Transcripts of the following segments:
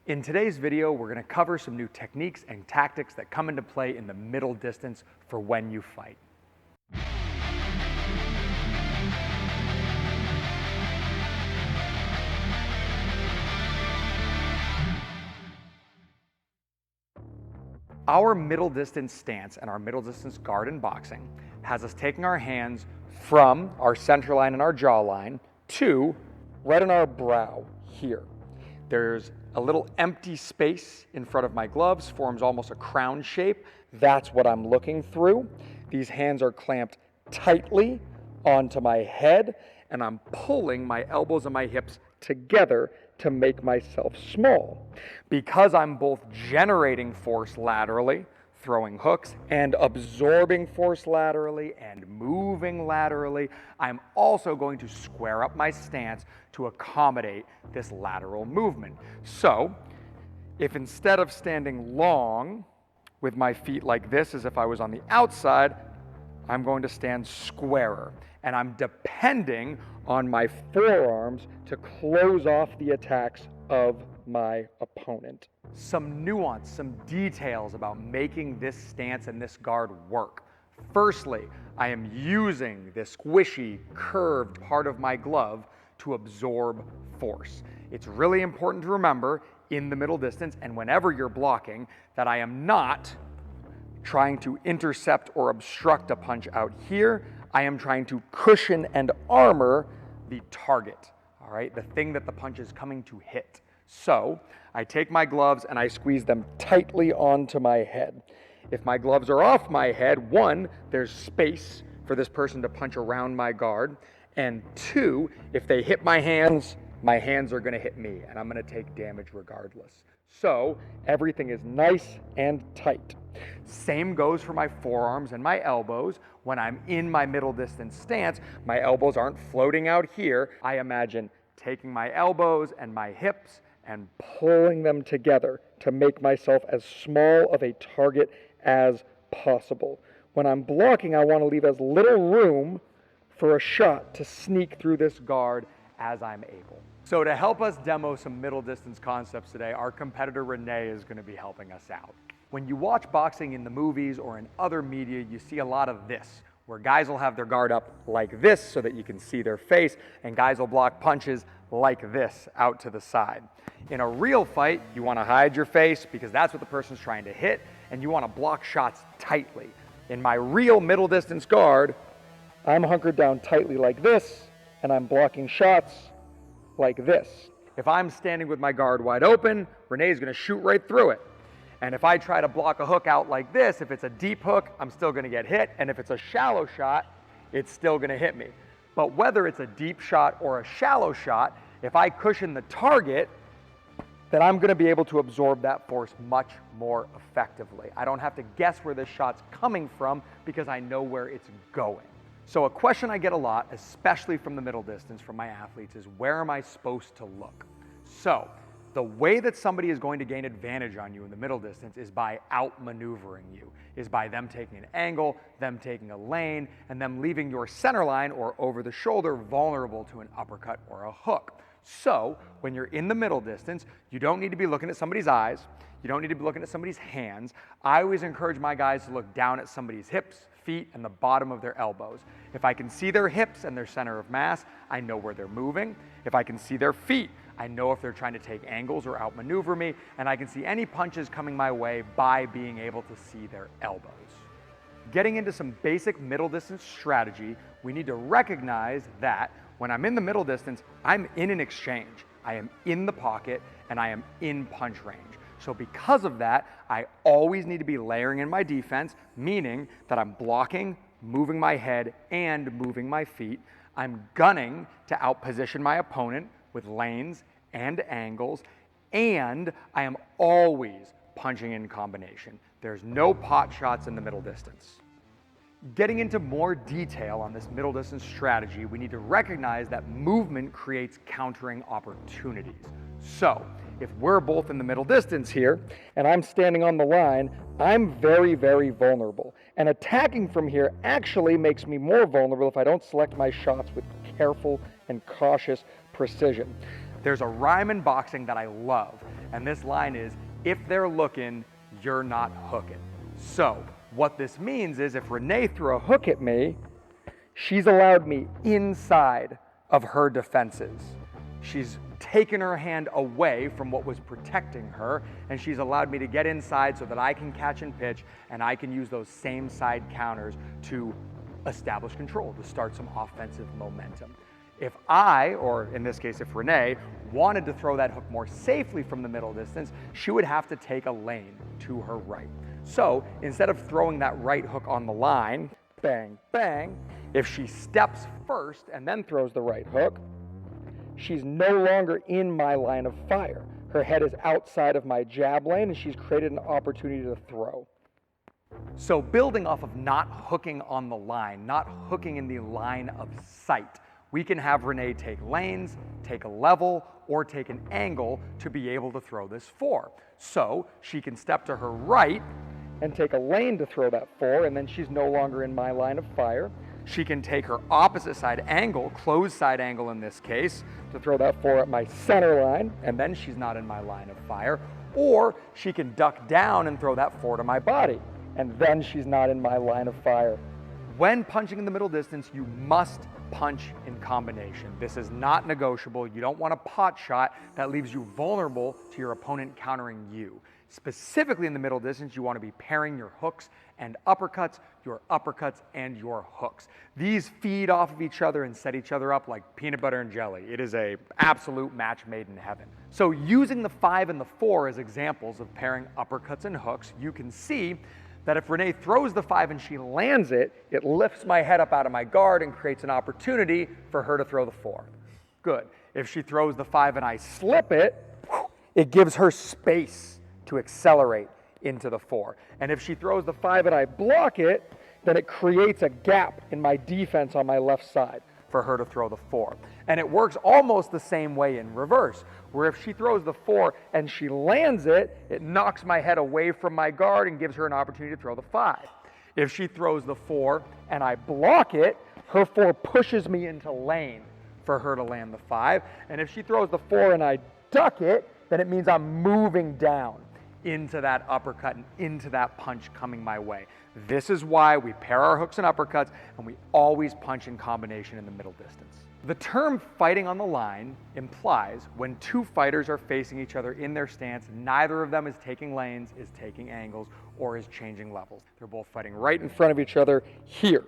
In today's video, we're going to cover some new techniques and tactics that come into play in the middle distance for when you fight. Our middle distance stance and our middle distance guard in boxing has us taking our hands from our center line and our jawline to right on our brow here. There's a little empty space in front of my gloves, forms almost a crown shape. That's what I'm looking through. These hands are clamped tightly onto my head, and I'm pulling my elbows and my hips together to make myself small. Because I'm both generating force laterally, throwing hooks, and absorbing force laterally and moving laterally, I'm also going to square up my stance to accommodate this lateral movement. So, if instead of standing long with my feet like this as if I was on the outside, I'm going to stand squarer, and I'm depending on my forearms to close off the attacks of my opponent. Some nuance, some details about making this stance and this guard work. Firstly, I am using this squishy, curved part of my glove to absorb force. It's really important to remember in the middle distance and whenever you're blocking that I am not trying to intercept or obstruct a punch out here. I am trying to cushion and armor the target, all right? The thing that the punch is coming to hit. So I take my gloves and I squeeze them tightly onto my head. If my gloves are off my head, one, there's space for this person to punch around my guard, and two, if they hit my hands are gonna hit me, and I'm gonna take damage regardless. So everything is nice and tight. Same goes for my forearms and my elbows. When I'm in my middle distance stance, my elbows aren't floating out here. I imagine taking my elbows and my hips and pulling them together to make myself as small of a target as possible. When I'm blocking, I want to leave as little room for a shot to sneak through this guard as I'm able. So to help us demo some middle distance concepts today, our competitor Renee is going to be helping us out. When you watch boxing in the movies or in other media, you see a lot of this, where guys will have their guard up like this so that you can see their face, and guys will block punches like this out to the side. In a real fight, you want to hide your face because that's what the person's trying to hit, and you want to block shots tightly. In my real middle distance guard, I'm hunkered down tightly like this, and I'm blocking shots like this. If I'm standing with my guard wide open, Renee's going to shoot right through it. And if I try to block a hook out like this, if it's a deep hook, I'm still going to get hit. And if it's a shallow shot, it's still going to hit me. But whether it's a deep shot or a shallow shot, if I cushion the target, then I'm going to be able to absorb that force much more effectively. I don't have to guess where this shot's coming from because I know where it's going. So a question I get a lot, especially from the middle distance from my athletes, is where am I supposed to look? So the way that somebody is going to gain advantage on you in the middle distance is by outmaneuvering you, is by them taking an angle, them taking a lane, and them leaving your center line or over the shoulder vulnerable to an uppercut or a hook. So when you're in the middle distance, you don't need to be looking at somebody's eyes. You don't need to be looking at somebody's hands. I always encourage my guys to look down at somebody's hips, feet, and the bottom of their elbows. If I can see their hips and their center of mass, I know where they're moving. If I can see their feet, I know if they're trying to take angles or outmaneuver me, and I can see any punches coming my way by being able to see their elbows. Getting into some basic middle distance strategy, we need to recognize that when I'm in the middle distance, I'm in an exchange. I am in the pocket and I am in punch range. So because of that, I always need to be layering in my defense, meaning that I'm blocking, moving my head, and moving my feet. I'm gunning to outposition my opponent with lanes and angles, and I am always punching in combination. There's no pot shots in the middle distance. Getting into more detail on this middle distance strategy, we need to recognize that movement creates countering opportunities. So, if we're both in the middle distance here, and I'm standing on the line, I'm very, very vulnerable. And attacking from here actually makes me more vulnerable if I don't select my shots with careful and cautious precision. There's a rhyme in boxing that I love, And this line is, if they're looking, you're not hooking. So what this means is if Renee threw a hook at me, she's allowed me inside of her defenses. She's taken her hand away from what was protecting her, and she's allowed me to get inside so that I can catch and pitch, and I can use those same side counters to establish control, to start some offensive momentum. If I, or in this case if Renee, wanted to throw that hook more safely from the middle distance, she would have to take a lane to her right. So instead of throwing that right hook on the line, bang, bang, if she steps first and then throws the right hook, she's no longer in my line of fire. Her head is outside of my jab lane, and she's created an opportunity to throw. So building off of not hooking on the line, not hooking in the line of sight, we can have Renee take lanes, take a level, or take an angle to be able to throw this 4. So she can step to her right and take a lane to throw that 4, and then she's no longer in my line of fire. She can take her opposite side angle, closed side angle in this case, to throw that 4 at my center line, and then she's not in my line of fire. Or she can duck down and throw that 4 to my body, and then she's not in my line of fire. When punching in the middle distance, you must punch in combination. This is not negotiable. You don't want a pot shot that leaves you vulnerable to your opponent countering you. Specifically in the middle distance, you want to be pairing your hooks and uppercuts and your hooks. These feed off of each other and set each other up like peanut butter and jelly. It is an absolute match made in heaven. So using the 5 and the 4 as examples of pairing uppercuts and hooks, you can see that if Renee throws the 5 and she lands it, it lifts my head up out of my guard and creates an opportunity for her to throw the 4. Good. If she throws the 5 and I slip it, it gives her space to accelerate into the 4. And if she throws the 5 and I block it, then it creates a gap in my defense on my left side for her to throw the 4. And it works almost the same way in reverse, where if she throws the 4 and she lands it, it knocks my head away from my guard and gives her an opportunity to throw the 5. If she throws the 4 and I block it, her 4 pushes me into lane for her to land the 5. And if she throws the 4 and I duck it, then it means I'm moving down into that uppercut and into that punch coming my way. This is why we pair our hooks and uppercuts, and we always punch in combination in the middle distance. The term fighting on the line implies when two fighters are facing each other in their stance, neither of them is taking lanes, is taking angles, or is changing levels. They're both fighting right in front of each other here.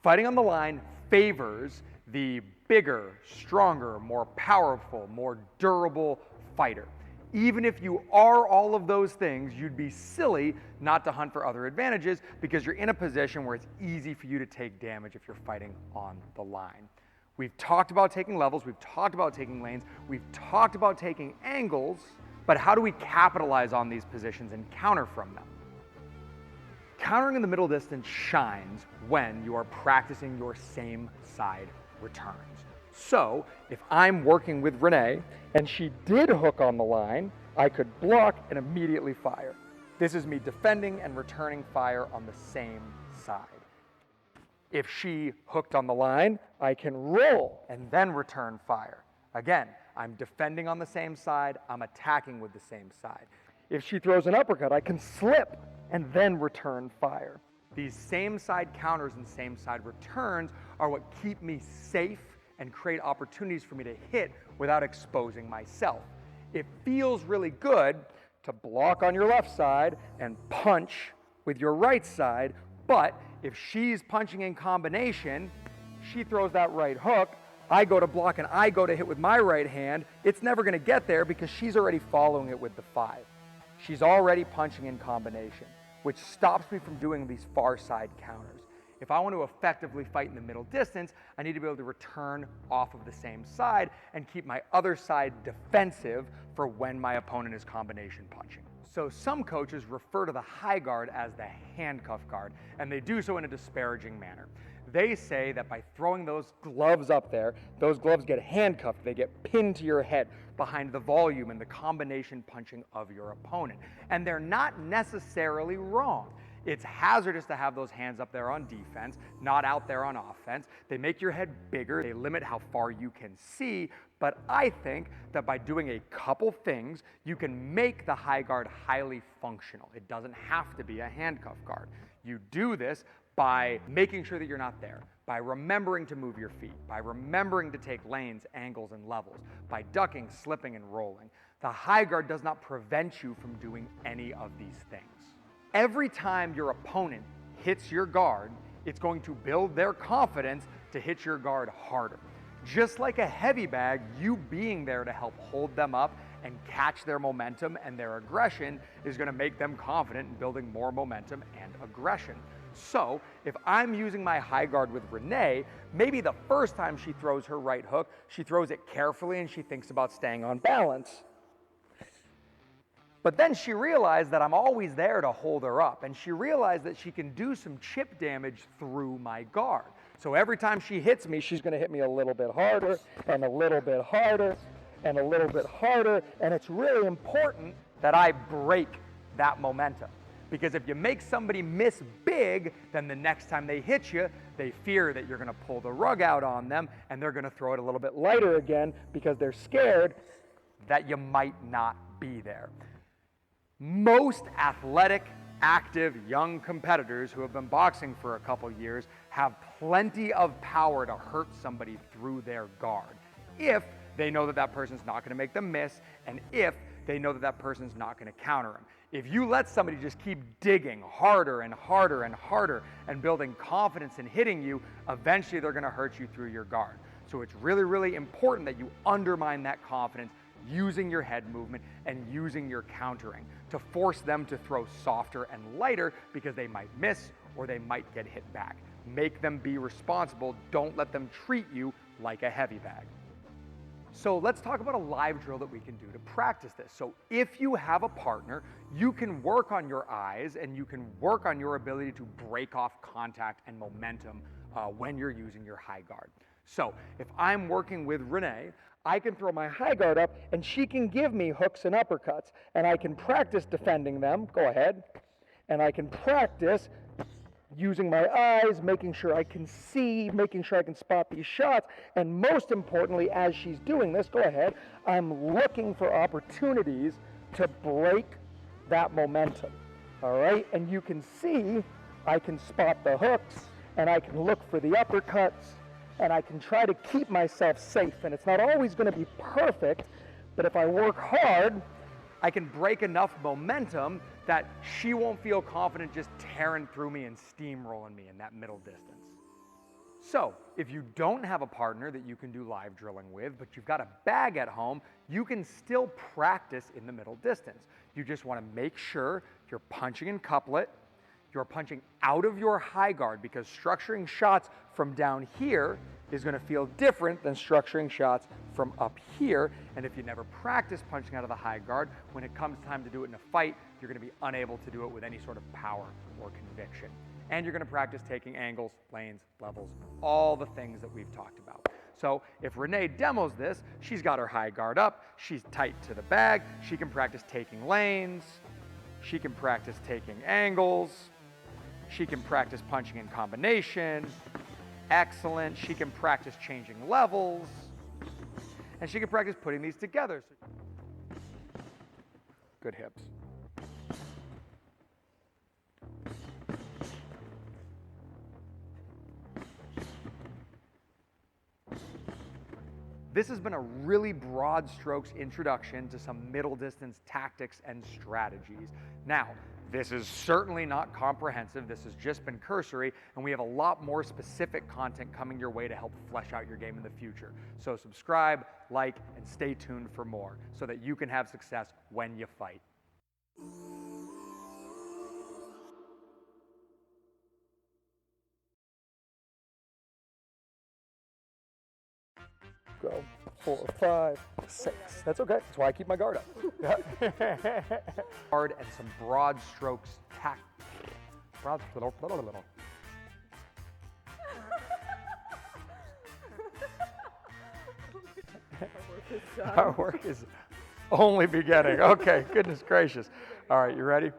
Fighting on the line favors the bigger, stronger, more powerful, more durable fighter. Even if you are all of those things, you'd be silly not to hunt for other advantages because you're in a position where it's easy for you to take damage if you're fighting on the line. We've talked about taking levels, we've talked about taking lanes, we've talked about taking angles, but how do we capitalize on these positions and counter from them? Countering in the middle distance shines when you are practicing your same side returns. So if I'm working with Renee and she did hook on the line, I could block and immediately fire. This is me defending and returning fire on the same side. If she hooked on the line, I can roll and then return fire. Again, I'm defending on the same side, I'm attacking with the same side. If she throws an uppercut, I can slip and then return fire. These same side counters and same side returns are what keep me safe and create opportunities for me to hit without exposing myself. It feels really good to block on your left side and punch with your right side, but if she's punching in combination, she throws that right hook, I go to block and I go to hit with my right hand, it's never gonna get there because she's already following it with the 5. She's already punching in combination, which stops me from doing these far side counters. If I want to effectively fight in the middle distance, I need to be able to return off of the same side and keep my other side defensive for when my opponent is combination punching. So some coaches refer to the high guard as the handcuff guard, and they do so in a disparaging manner. They say that by throwing those gloves up there, those gloves get handcuffed, they get pinned to your head behind the volume and the combination punching of your opponent. And they're not necessarily wrong. It's hazardous to have those hands up there on defense, not out there on offense. They make your head bigger, they limit how far you can see, but I think that by doing a couple things, you can make the high guard highly functional. It doesn't have to be a handcuff guard. You do this by making sure that you're not there, by remembering to move your feet, by remembering to take lanes, angles, and levels, by ducking, slipping, and rolling. The high guard does not prevent you from doing any of these things. Every time your opponent hits your guard, it's going to build their confidence to hit your guard harder. Just like a heavy bag, you being there to help hold them up and catch their momentum and their aggression is going to make them confident in building more momentum and aggression. So if I'm using my high guard with Renee, maybe the first time she throws her right hook, she throws it carefully and she thinks about staying on balance. But then she realized that I'm always there to hold her up, and she realized that she can do some chip damage through my guard. So every time she hits me, she's going to hit me a little bit harder and a little bit harder and a little bit harder, and it's really important that I break that momentum. Because if you make somebody miss big, then the next time they hit you, they fear that you're going to pull the rug out on them, and they're going to throw it a little bit lighter again because they're scared that you might not be there. Most athletic, active, young competitors who have been boxing for a couple years have plenty of power to hurt somebody through their guard if they know that that person's not going to make them miss, and if they know that that person's not going to counter them. If you let somebody just keep digging harder and harder and harder and building confidence in hitting you, eventually they're going to hurt you through your guard. So it's really, really important that you undermine that confidence using your head movement and using your countering to force them to throw softer and lighter because they might miss or they might get hit back. Make them be responsible. Don't let them treat you like a heavy bag. So let's talk about a live drill that we can do to practice this. So if you have a partner, you can work on your eyes and you can work on your ability to break off contact and momentum when you're using your high guard. So if I'm working with Renee, I can throw my high guard up and she can give me hooks and uppercuts, and I can practice defending them. Go ahead. And I can practice using my eyes, making sure I can see, making sure I can spot these shots, and most importantly, as she's doing this, go ahead, I'm looking for opportunities to break that momentum, all right? And you can see I can spot the hooks, and I can look for the uppercuts, and I can try to keep myself safe, and it's not always going to be perfect, but if I work hard, I can break enough momentum that she won't feel confident just tearing through me and steamrolling me in that middle distance. So if you don't have a partner that you can do live drilling with, but you've got a bag at home, you can still practice in the middle distance. You just want to make sure you're punching in couplet, you're punching out of your high guard, because structuring shots from down here is going to feel different than structuring shots from up here. And if you never practice punching out of the high guard, when it comes time to do it in a fight, you're going to be unable to do it with any sort of power or conviction. And you're going to practice taking angles, lanes, levels, all the things that we've talked about. So if Renee demos this, she's got her high guard up, she's tight to the bag, she can practice taking lanes, she can practice taking angles, she can practice punching in combination. Excellent. She can practice changing levels. And she can practice putting these together. Good hips. This has been a really broad strokes introduction to some middle distance tactics and strategies. Now, this is certainly not comprehensive. This has just been cursory, and we have a lot more specific content coming your way to help flesh out your game in the future. So subscribe, like, and stay tuned for more so that you can have success when you fight. Go. 4, 5, 6. That's okay. That's why I keep my guard up. Hard and some broad strokes Our work is only beginning. Okay, goodness gracious. All right, you ready?